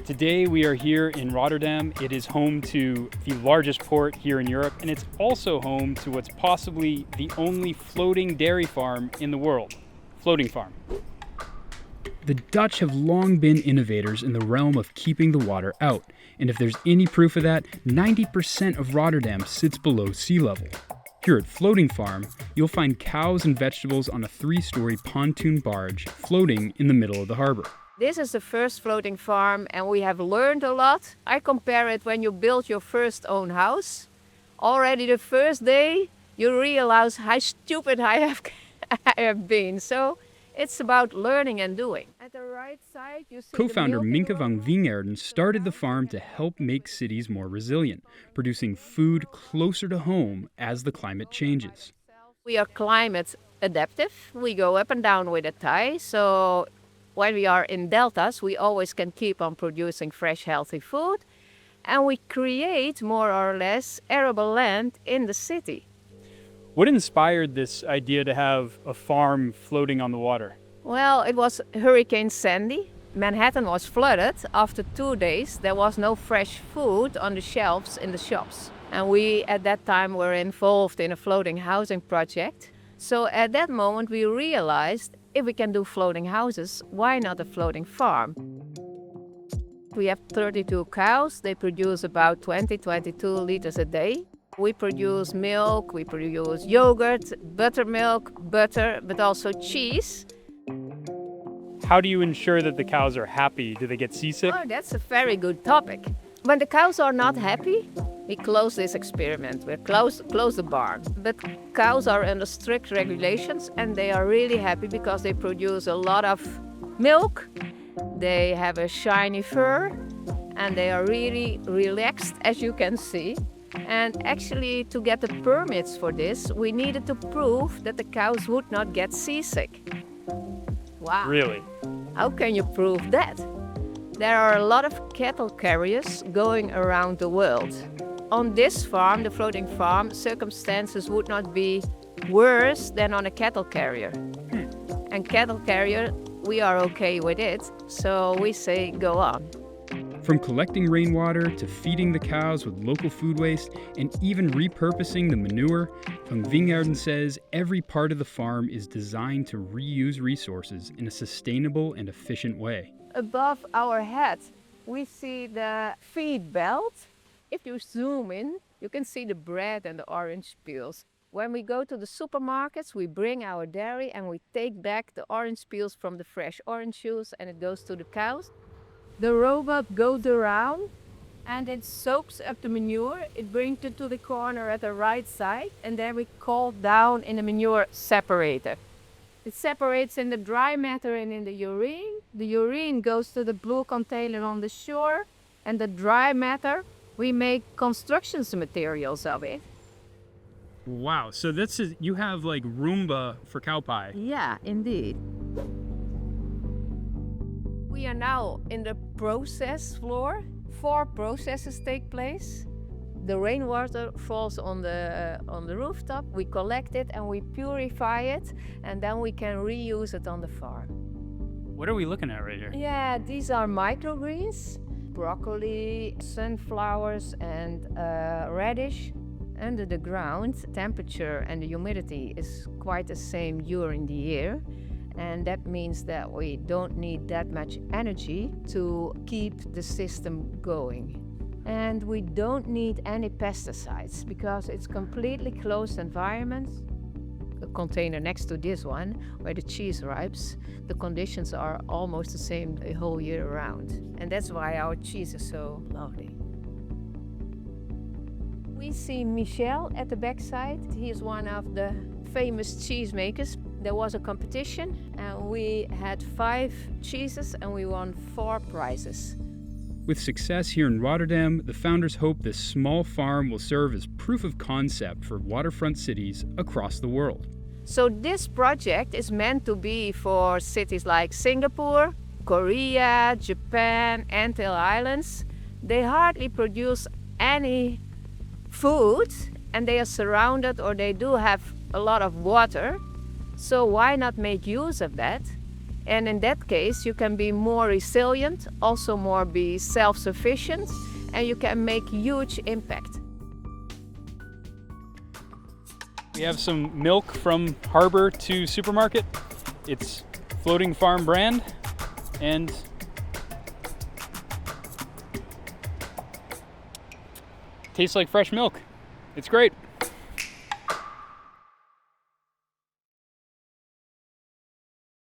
Today we are here in Rotterdam. It is home to the largest port here in Europe, and it's also home to what's possibly the only floating dairy farm in the world. Floating farm. The Dutch have long been innovators in the realm of keeping the water out, and if there's any proof of that, 90% of Rotterdam sits below sea level. Here at Floating Farm, you'll find cows and vegetables on a 3-story pontoon barge floating in the middle of the harbor. This is the first floating farm and we have learned a lot. I compare it when you build your first own house. Already the first day you realize how stupid I have been. So it's about learning and doing. At the right side you see Co-founder Minke van Wingerden started the farm to help make cities more resilient, producing food closer to home as the climate changes. We are climate adaptive. We go up and down with the tide. So when we are in deltas, we always can keep on producing fresh, healthy food. And we create more or less arable land in the city. What inspired this idea to have a farm floating on the water? Well, it was Hurricane Sandy. Manhattan was flooded. After 2 days, there was no fresh food on the shelves in the shops. And we, at that time, were involved in a floating housing project. So at that moment, we realized if we can do floating houses, why not a floating farm? We have 32 cows. They produce about 22 liters a day. We produce milk, we produce yogurt, buttermilk, butter, but also cheese. How do you ensure that the cows are happy? Do they get seasick? Oh, that's a very good topic. When the cows are not happy, we close this experiment. We close the barn. But cows are under strict regulations and they are really happy because they produce a lot of milk. They have a shiny fur and they are really relaxed, as you can see. And actually, to get the permits for this, we needed to prove that the cows would not get seasick. Wow. Really? How can you prove that? There are a lot of cattle carriers going around the world. On this farm, the floating farm, circumstances would not be worse than on a cattle carrier. And cattle carrier, we are okay with it, so we say go on. From collecting rainwater to feeding the cows with local food waste and even repurposing the manure, Van Wingerden says every part of the farm is designed to reuse resources in a sustainable and efficient way. Above our head, we see the feed belt. If you zoom in, you can see the bread and the orange peels. When we go to the supermarkets, we bring our dairy and we take back the orange peels from the fresh orange juice and it goes to the cows. The robot goes around and it soaks up the manure. It brings it to the corner at the right side and then we call down in the manure separator. It separates in the dry matter and in the urine. The urine goes to the blue container on the shore and the dry matter, we make construction materials of it. Wow, so you have like Roomba for cow pie. Yeah, indeed. We are now in the process floor. 4 processes take place. The rainwater falls on the rooftop. We collect it and we purify it, and then we can reuse it on the farm. What are we looking at right here? Yeah, these are microgreens, broccoli, sunflowers, and radish. Under the ground, temperature and the humidity is quite the same during the year. And that means that we don't need that much energy to keep the system going. And we don't need any pesticides because it's completely closed environment. A container next to this one, where the cheese ripes, the conditions are almost the same the whole year round. And that's why our cheese is so lovely. We see Michel at the backside. He is one of the famous cheesemakers. There was a competition and we had 5 cheeses and we won 4 prizes. With success here in Rotterdam, the founders hope this small farm will serve as proof of concept for waterfront cities across the world. So this project is meant to be for cities like Singapore, Korea, Japan, Antille Islands. They hardly produce any food and they are surrounded or they do have a lot of water. So why not make use of that And in that case, you can be more resilient, also more be self-sufficient, and you can make huge impact. We have some milk from harbor to supermarket. It's Floating Farm brand, and tastes like fresh milk. It's great.